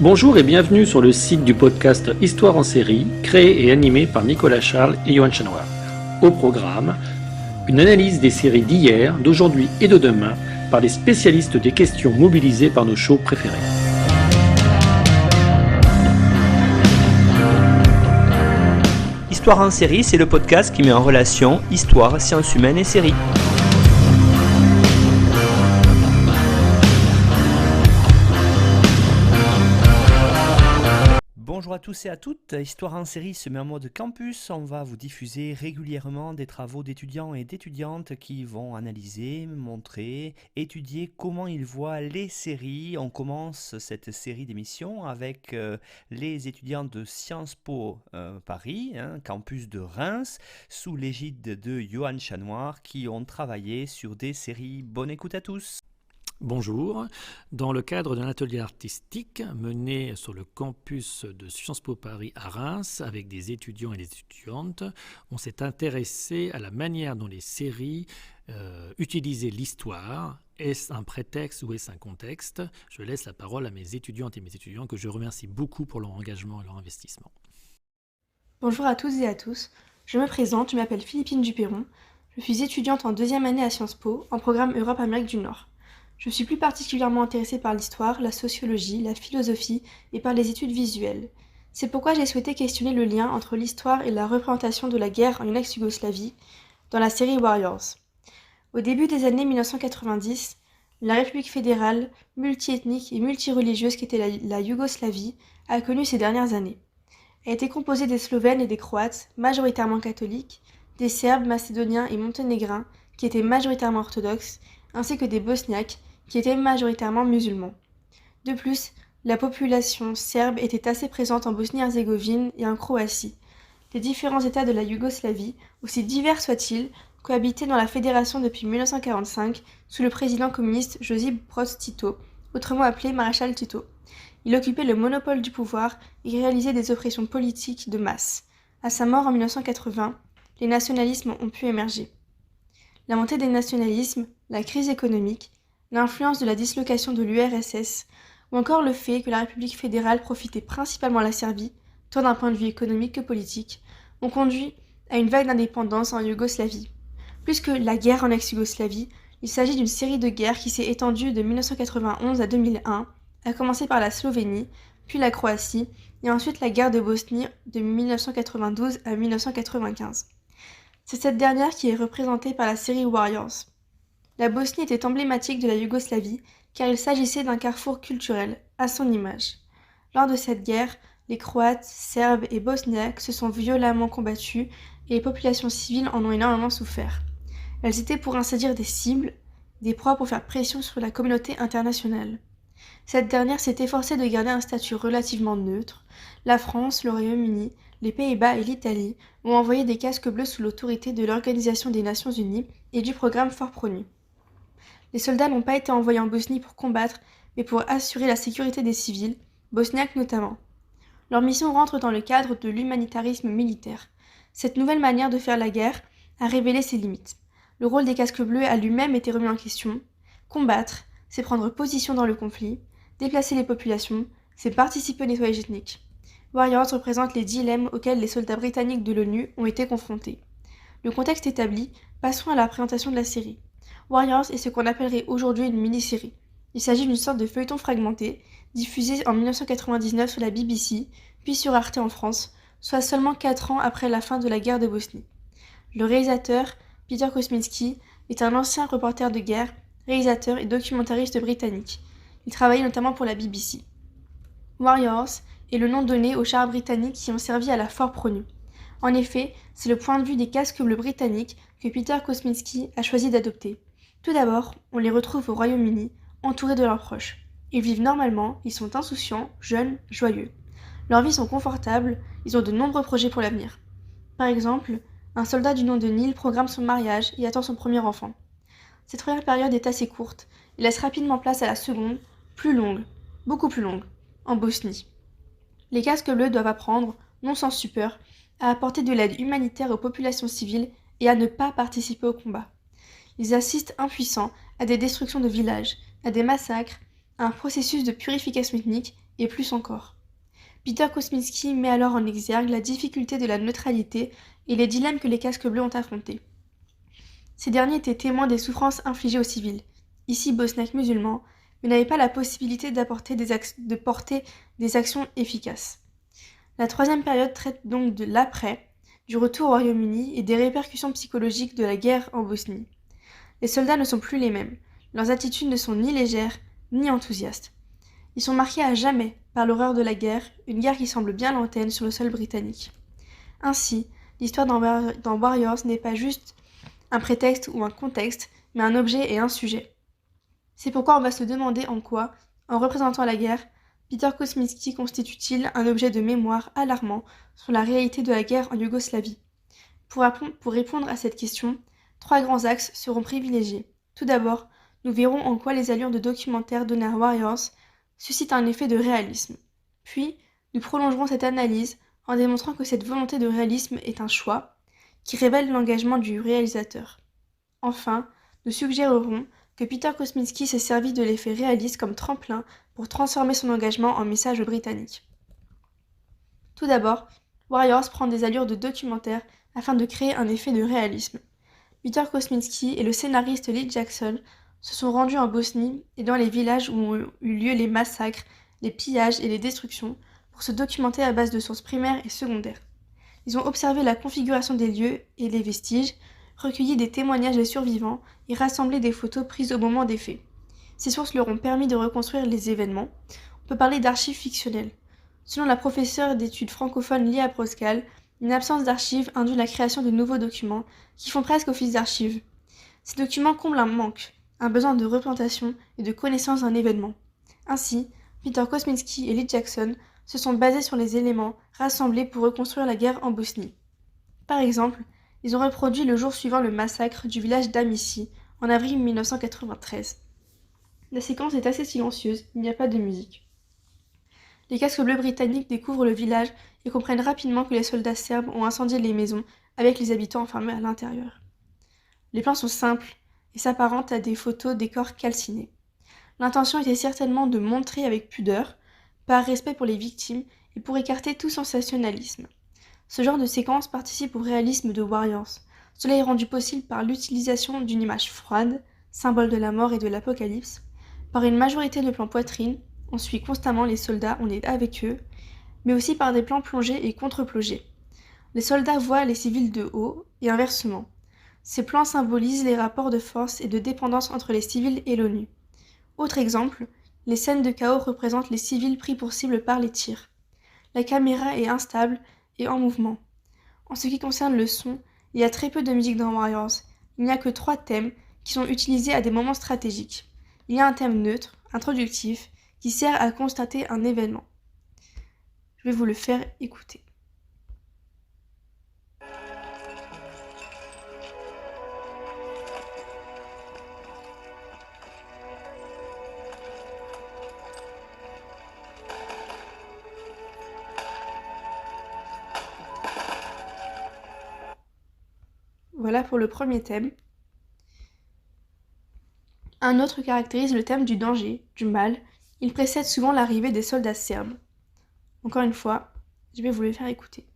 Bonjour et bienvenue sur le site du podcast Histoire en série, créé et animé par Nicolas Charles et Johan Chanoir. Au programme, une analyse des séries d'hier, d'aujourd'hui et de demain par les spécialistes des questions mobilisées par nos shows préférés. Histoire en série, c'est le podcast qui met en relation histoire, sciences humaines et séries. Bonjour à tous et à toutes, Histoire en série se met en mode campus. On va vous diffuser régulièrement des travaux d'étudiants et d'étudiantes qui vont analyser, montrer, étudier comment ils voient les séries. On commence cette série d'émissions avec les étudiants de Sciences Po Paris, campus de Reims, sous l'égide de Johan Chanoir, qui ont travaillé sur des séries. Bonne écoute à tous. Bonjour. Dans le cadre d'un atelier artistique mené sur le campus de Sciences Po Paris à Reims avec des étudiants et des étudiantes, on s'est intéressé à la manière dont les séries utilisaient l'histoire. Est-ce un prétexte ou est-ce un contexte ? Je laisse la parole à mes étudiantes et mes étudiants que je remercie beaucoup pour leur engagement et leur investissement. Bonjour à toutes et à tous. Je me présente, je m'appelle Philippine Duperron. Je suis étudiante en deuxième année à Sciences Po en programme Europe-Amérique du Nord. Je suis plus particulièrement intéressée par l'histoire, la sociologie, la philosophie et par les études visuelles. C'est pourquoi j'ai souhaité questionner le lien entre l'histoire et la représentation de la guerre en ex-Yougoslavie dans la série Warriors. Au début des années 1990, la République fédérale, multiethnique et multireligieuse qu'était la Yougoslavie a connu ces dernières années. Elle était composée des Slovènes et des Croates, majoritairement catholiques, des Serbes, Macédoniens et Monténégrins, qui étaient majoritairement orthodoxes, ainsi que des Bosniaques, qui étaient majoritairement musulmans. De plus, la population serbe était assez présente en Bosnie-Herzégovine et en Croatie. Les différents États de la Yougoslavie, aussi divers soient-ils, cohabitaient dans la fédération depuis 1945 sous le président communiste Josip Broz Tito, autrement appelé maréchal Tito. Il occupait le monopole du pouvoir et réalisait des oppressions politiques de masse. À sa mort en 1980, les nationalismes ont pu émerger. La montée des nationalismes, la crise économique, l'influence de la dislocation de l'URSS, ou encore le fait que la République fédérale profitait principalement à la Serbie, tant d'un point de vue économique que politique, ont conduit à une vague d'indépendance en Yougoslavie. Plus que la guerre en ex-Yougoslavie, il s'agit d'une série de guerres qui s'est étendue de 1991 à 2001, à commencer par la Slovénie, puis la Croatie, et ensuite la guerre de Bosnie de 1992 à 1995. C'est cette dernière qui est représentée par la série Warriors. La Bosnie était emblématique de la Yougoslavie car il s'agissait d'un carrefour culturel, à son image. Lors de cette guerre, les Croates, Serbes et Bosniaques se sont violemment combattus et les populations civiles en ont énormément souffert. Elles étaient pour ainsi dire des cibles, des proies pour faire pression sur la communauté internationale. Cette dernière s'est efforcée de garder un statut relativement neutre. La France, le Royaume-Uni, les Pays-Bas et l'Italie ont envoyé des casques bleus sous l'autorité de l'Organisation des Nations Unies et du programme Fort Promu. Les soldats n'ont pas été envoyés en Bosnie pour combattre, mais pour assurer la sécurité des civils, bosniaques notamment. Leur mission rentre dans le cadre de l'humanitarisme militaire. Cette nouvelle manière de faire la guerre a révélé ses limites. Le rôle des casques bleus a lui-même été remis en question. Combattre, c'est prendre position dans le conflit. Déplacer les populations, c'est participer au nettoyage ethnique. Warriors représente les dilemmes auxquels les soldats britanniques de l'ONU ont été confrontés. Le contexte établi, passons à la présentation de la série. Warriors est ce qu'on appellerait aujourd'hui une mini-série. Il s'agit d'une sorte de feuilleton fragmenté, diffusé en 1999 sur la BBC, puis sur Arte en France, soit seulement 4 ans après la fin de la guerre de Bosnie. Le réalisateur, Peter Kosminski, est un ancien reporter de guerre, réalisateur et documentariste britannique. Il travaillait notamment pour la BBC. Warriors est le nom donné aux chars britanniques qui ont servi à la Fort Promu. En effet, c'est le point de vue des casques bleus britanniques que Peter Kosminski a choisi d'adopter. Tout d'abord, on les retrouve au Royaume-Uni, entourés de leurs proches. Ils vivent normalement, ils sont insouciants, jeunes, joyeux. Leurs vies sont confortables, ils ont de nombreux projets pour l'avenir. Par exemple, un soldat du nom de Neil programme son mariage et attend son premier enfant. Cette première période est assez courte, il laisse rapidement place à la seconde, plus longue, beaucoup plus longue, en Bosnie. Les casques bleus doivent apprendre, non sans stupeur, à apporter de l'aide humanitaire aux populations civiles et à ne pas participer au combat. Ils assistent impuissants à des destructions de villages, à des massacres, à un processus de purification ethnique et plus encore. Peter Kosminski met alors en exergue la difficulté de la neutralité et les dilemmes que les casques bleus ont affrontés. Ces derniers étaient témoins des souffrances infligées aux civils, ici bosniaques musulmans, mais n'avaient pas la possibilité de porter des actions efficaces. La troisième période traite donc de l'après, du retour au Royaume-Uni et des répercussions psychologiques de la guerre en Bosnie. Les soldats ne sont plus les mêmes, leurs attitudes ne sont ni légères ni enthousiastes. Ils sont marqués à jamais par l'horreur de la guerre, une guerre qui semble bien lointaine sur le sol britannique. Ainsi, l'histoire dans Warriors n'est pas juste un prétexte ou un contexte, mais un objet et un sujet. C'est pourquoi on va se demander en quoi, en représentant la guerre, Peter Kosminski constitue-t-il un objet de mémoire alarmant sur la réalité de la guerre en Yougoslavie. Pour répondre à cette question, 3 grands axes seront privilégiés. Tout d'abord, nous verrons en quoi les allures de documentaire données à Warriors suscitent un effet de réalisme. Puis, nous prolongerons cette analyse en démontrant que cette volonté de réalisme est un choix qui révèle l'engagement du réalisateur. Enfin, nous suggérerons que Peter Kosminski s'est servi de l'effet réaliste comme tremplin pour transformer son engagement en message britannique. Tout d'abord, Warriors prend des allures de documentaire afin de créer un effet de réalisme. Peter Kosminski et le scénariste Lee Jackson se sont rendus en Bosnie et dans les villages où ont eu lieu les massacres, les pillages et les destructions pour se documenter à base de sources primaires et secondaires. Ils ont observé la configuration des lieux et les vestiges, recueilli des témoignages des survivants et rassemblé des photos prises au moment des faits. Ces sources leur ont permis de reconstruire les événements. On peut parler d'archives fictionnelles. Selon la professeure d'études francophones Lia Proskal, une absence d'archives induit la création de nouveaux documents qui font presque office d'archives. Ces documents comblent un manque, un besoin de représentation et de connaissance d'un événement. Ainsi, Peter Kosminski et Lee Jackson se sont basés sur les éléments rassemblés pour reconstruire la guerre en Bosnie. Par exemple, ils ont reproduit le jour suivant le massacre du village d'Amissi, en avril 1993. La séquence est assez silencieuse, il n'y a pas de musique. Les casques bleus britanniques découvrent le village et comprennent rapidement que les soldats serbes ont incendié les maisons avec les habitants enfermés à l'intérieur. Les plans sont simples et s'apparentent à des photos des corps calcinés. L'intention était certainement de montrer avec pudeur, par respect pour les victimes et pour écarter tout sensationnalisme. Ce genre de séquence participe au réalisme de Warriors. Cela est rendu possible par l'utilisation d'une image froide, symbole de la mort et de l'apocalypse, par une majorité de plans poitrine, on suit constamment les soldats, on est avec eux, mais aussi par des plans plongés et contre-plongés. Les soldats voient les civils de haut et inversement. Ces plans symbolisent les rapports de force et de dépendance entre les civils et l'ONU. Autre exemple, les scènes de chaos représentent les civils pris pour cible par les tirs. La caméra est instable et en mouvement. En ce qui concerne le son, il y a très peu de musique dans Warriors. Il n'y a que 3 thèmes qui sont utilisés à des moments stratégiques. Il y a un thème neutre, introductif, qui sert à constater un événement. Je vais vous le faire écouter. Voilà pour le premier thème. Un autre caractérise le thème du danger, du mal. Il précède souvent l'arrivée des soldats serbes. Encore une fois, je vais vous le faire écouter.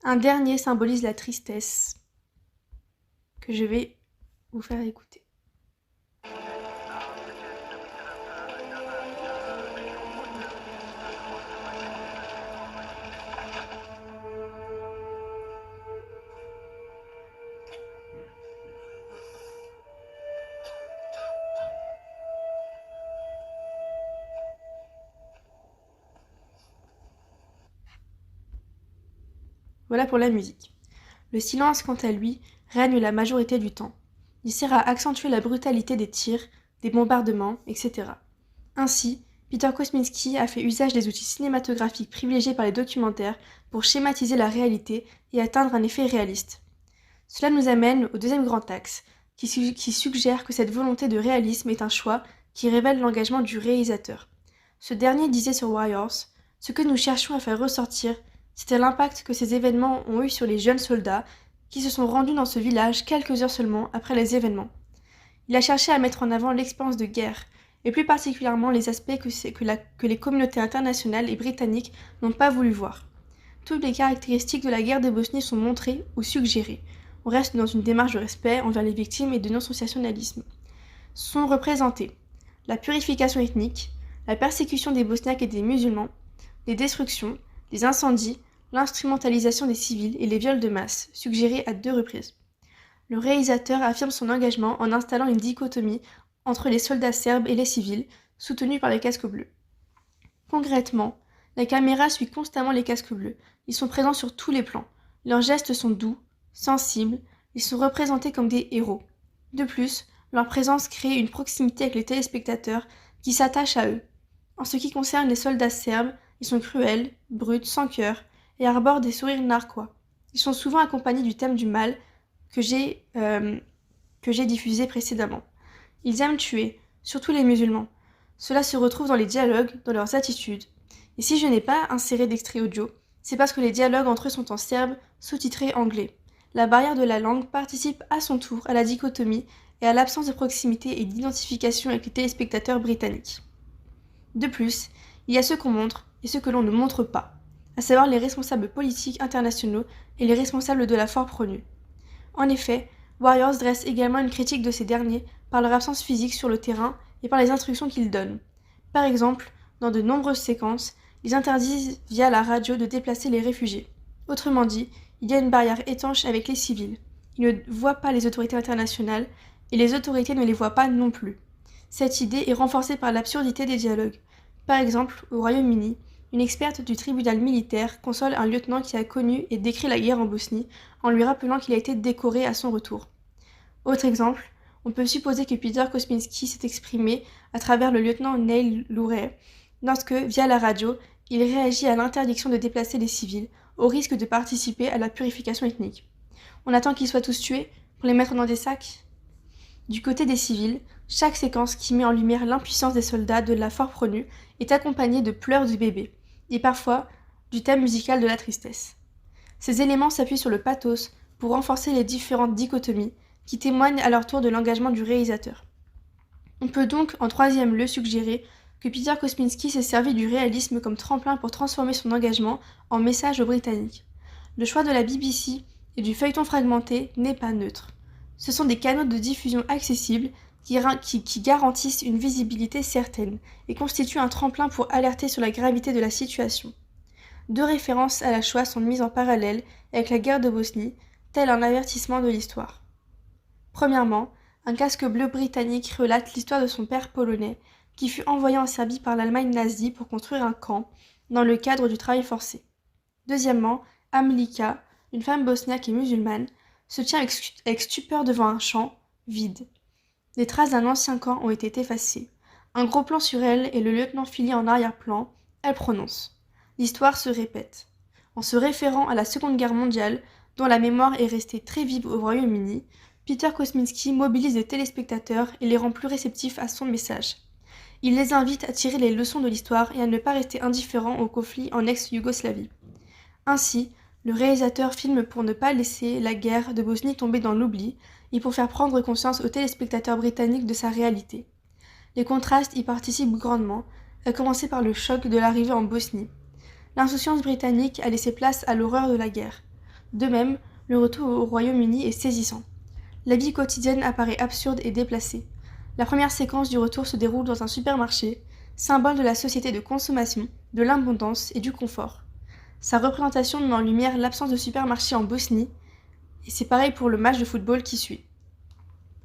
Un dernier symbolise la tristesse, que je vais vous faire écouter. Voilà pour la musique. Le silence, quant à lui, règne la majorité du temps. Il sert à accentuer la brutalité des tirs, des bombardements, etc. Ainsi, Peter Kosminski a fait usage des outils cinématographiques privilégiés par les documentaires pour schématiser la réalité et atteindre un effet réaliste. Cela nous amène au deuxième grand axe, qui suggère que cette volonté de réalisme est un choix qui révèle l'engagement du réalisateur. Ce dernier disait sur Warriors: « Ce que nous cherchions à faire ressortir, c'était l'impact que ces événements ont eu sur les jeunes soldats qui se sont rendus dans ce village quelques heures seulement après les événements. » Il a cherché à mettre en avant l'expérience de guerre, et plus particulièrement les aspects que les communautés internationales et britanniques n'ont pas voulu voir. Toutes les caractéristiques de la guerre de Bosnie sont montrées ou suggérées. On reste dans une démarche de respect envers les victimes et de non-sensationnalisme. Sont représentés la purification ethnique, la persécution des Bosniaques et des musulmans, les destructions, les incendies, l'instrumentalisation des civils et les viols de masse, suggérés à 2 reprises. Le réalisateur affirme son engagement en installant une dichotomie entre les soldats serbes et les civils, soutenus par les casques bleus. Concrètement, la caméra suit constamment les casques bleus. Ils sont présents sur tous les plans. Leurs gestes sont doux, sensibles, ils sont représentés comme des héros. De plus, leur présence crée une proximité avec les téléspectateurs qui s'attachent à eux. En ce qui concerne les soldats serbes, ils sont cruels, bruts, sans cœur, et arborent des sourires narquois. Ils sont souvent accompagnés du thème du mal que j'ai diffusé précédemment. Ils aiment tuer, surtout les musulmans. Cela se retrouve dans les dialogues, dans leurs attitudes. Et si je n'ai pas inséré d'extrait audio, c'est parce que les dialogues entre eux sont en serbe, sous-titré anglais. La barrière de la langue participe à son tour à la dichotomie et à l'absence de proximité et d'identification avec les téléspectateurs britanniques. De plus, il y a ceux qu'on montre et ceux que l'on ne montre pas, à savoir les responsables politiques internationaux et les responsables de la force ONU. En effet, Warriors dresse également une critique de ces derniers par leur absence physique sur le terrain et par les instructions qu'ils donnent. Par exemple, dans de nombreuses séquences, ils interdisent via la radio de déplacer les réfugiés. Autrement dit, il y a une barrière étanche avec les civils. Ils ne voient pas les autorités internationales et les autorités ne les voient pas non plus. Cette idée est renforcée par l'absurdité des dialogues. Par exemple, au Royaume-Uni, une experte du tribunal militaire console un lieutenant qui a connu et décrit la guerre en Bosnie en lui rappelant qu'il a été décoré à son retour. Autre exemple, on peut supposer que Peter Kosminski s'est exprimé à travers le lieutenant Neil Louret lorsque, via la radio, il réagit à l'interdiction de déplacer les civils au risque de participer à la purification ethnique. On attend qu'ils soient tous tués pour les mettre dans des sacs ? Du côté des civils, chaque séquence qui met en lumière l'impuissance des soldats de la force ONU est accompagnée de pleurs du bébé, et parfois du thème musical de la tristesse. Ces éléments s'appuient sur le pathos pour renforcer les différentes dichotomies qui témoignent à leur tour de l'engagement du réalisateur. On peut donc en troisième lieu suggérer que Peter Kosminski s'est servi du réalisme comme tremplin pour transformer son engagement en message aux Britanniques. Le choix de la BBC et du feuilleton fragmenté n'est pas neutre. Ce sont des canaux de diffusion accessibles qui garantissent une visibilité certaine et constituent un tremplin pour alerter sur la gravité de la situation. 2 références à la Shoah sont mises en parallèle avec la guerre de Bosnie, tel un avertissement de l'histoire. Premièrement, un casque bleu britannique relate l'histoire de son père polonais qui fut envoyé en Serbie par l'Allemagne nazie pour construire un camp dans le cadre du travail forcé. Deuxièmement, Amlika, une femme bosniaque et musulmane, se tient avec stupeur devant un champ vide. Les traces d'un ancien camp ont été effacées. Un gros plan sur elle et le lieutenant Philly en arrière-plan, elle prononce. L'histoire se répète. En se référant à la Seconde Guerre mondiale, dont la mémoire est restée très vive au Royaume-Uni, Peter Kosminski mobilise les téléspectateurs et les rend plus réceptifs à son message. Il les invite à tirer les leçons de l'histoire et à ne pas rester indifférents au conflit en ex-Yougoslavie. Ainsi, le réalisateur filme pour ne pas laisser la guerre de Bosnie tomber dans l'oubli et pour faire prendre conscience aux téléspectateurs britanniques de sa réalité. Les contrastes y participent grandement, à commencer par le choc de l'arrivée en Bosnie. L'insouciance britannique a laissé place à l'horreur de la guerre. De même, le retour au Royaume-Uni est saisissant. La vie quotidienne apparaît absurde et déplacée. La première séquence du retour se déroule dans un supermarché, symbole de la société de consommation, de l'abondance et du confort. Sa représentation met en lumière l'absence de supermarché en Bosnie, et c'est pareil pour le match de football qui suit.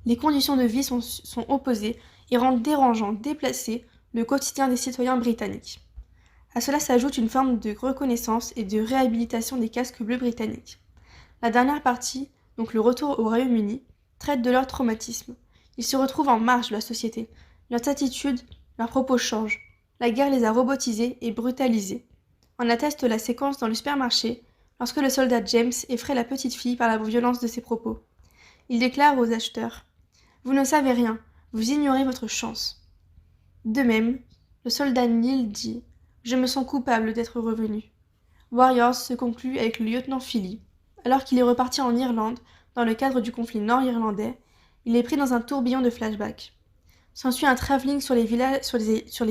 Les conditions de vie sont opposées et rendent dérangeant, déplacé, le quotidien des citoyens britanniques. À cela s'ajoute une forme de reconnaissance et de réhabilitation des casques bleus britanniques. La dernière partie, donc le retour au Royaume-Uni, traite de leur traumatisme. Ils se retrouvent en marge de la société. Leurs attitudes, leurs propos changent. La guerre les a robotisés et brutalisés. En atteste la séquence dans le supermarché, lorsque le soldat James effraie la petite fille par la violence de ses propos. Il déclare aux acheteurs Vous ne savez rien, vous ignorez votre chance. De même, le soldat Neil dit « Je me sens coupable d'être revenu ». Warriors se conclut avec le lieutenant Philly. Alors qu'il est reparti en Irlande, dans le cadre du conflit nord-irlandais, il est pris dans un tourbillon de flashbacks. S'ensuit un travelling sur les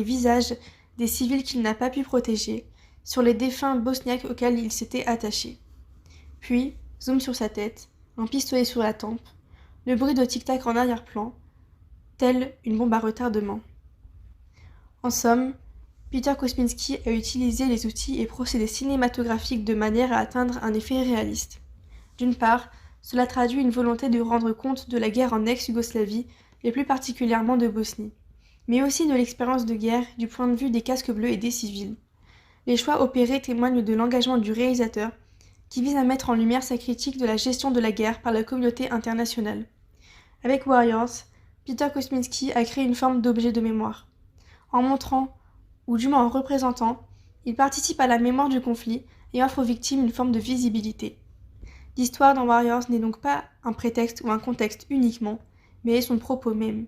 visages des civils qu'il n'a pas pu protéger, sur les défunts bosniaques auxquels il s'était attaché. Puis, zoom sur sa tête, un pistolet sur la tempe, le bruit de tic-tac en arrière-plan, telle une bombe à retardement. En somme, Peter Kosminski a utilisé les outils et procédés cinématographiques de manière à atteindre un effet réaliste. D'une part, cela traduit une volonté de rendre compte de la guerre en ex-Yougoslavie et plus particulièrement de Bosnie, mais aussi de l'expérience de guerre du point de vue des casques bleus et des civils. Les choix opérés témoignent de l'engagement du réalisateur qui vise à mettre en lumière sa critique de la gestion de la guerre par la communauté internationale. Avec Warriors, Peter Kosminski a créé une forme d'objet de mémoire. En montrant, ou du moins en représentant, il participe à la mémoire du conflit et offre aux victimes une forme de visibilité. L'histoire dans Warriors n'est donc pas un prétexte ou un contexte uniquement, mais son propos même.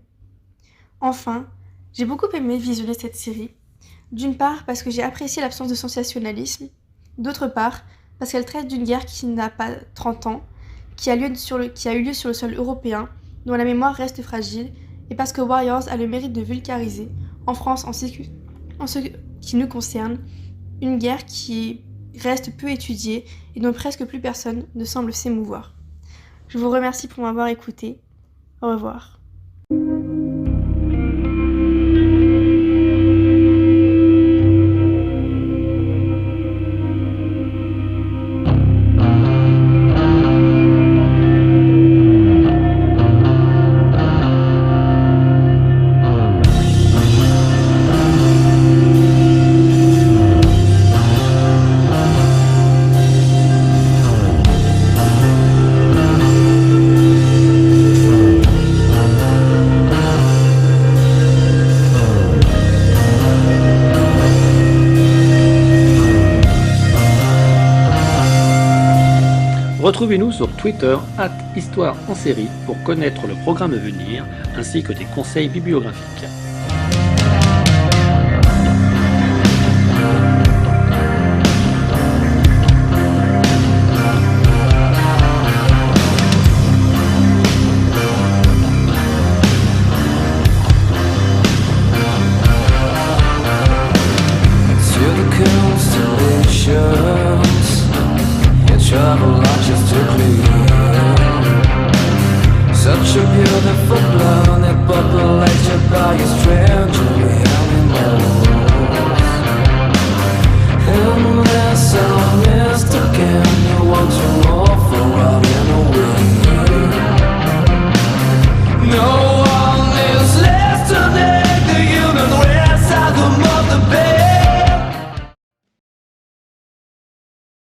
Enfin, j'ai beaucoup aimé visionner cette série, d'une part parce que j'ai apprécié l'absence de sensationnalisme, d'autre part parce qu'elle traite d'une guerre qui n'a pas 30 ans, qui a eu lieu sur le sol européen, dont la mémoire reste fragile, et parce que Warriors a le mérite de vulgariser, en France en ce qui nous concerne, une guerre qui reste peu étudiée et dont presque plus personne ne semble s'émouvoir. Je vous remercie pour m'avoir écouté. Au revoir. Retrouvez-nous sur Twitter @Histoire en série pour connaître le programme à venir ainsi que des conseils bibliographiques. Travel logistically, such a beautiful planet populated by a strangely animals. Unless I missed again, you want to know for what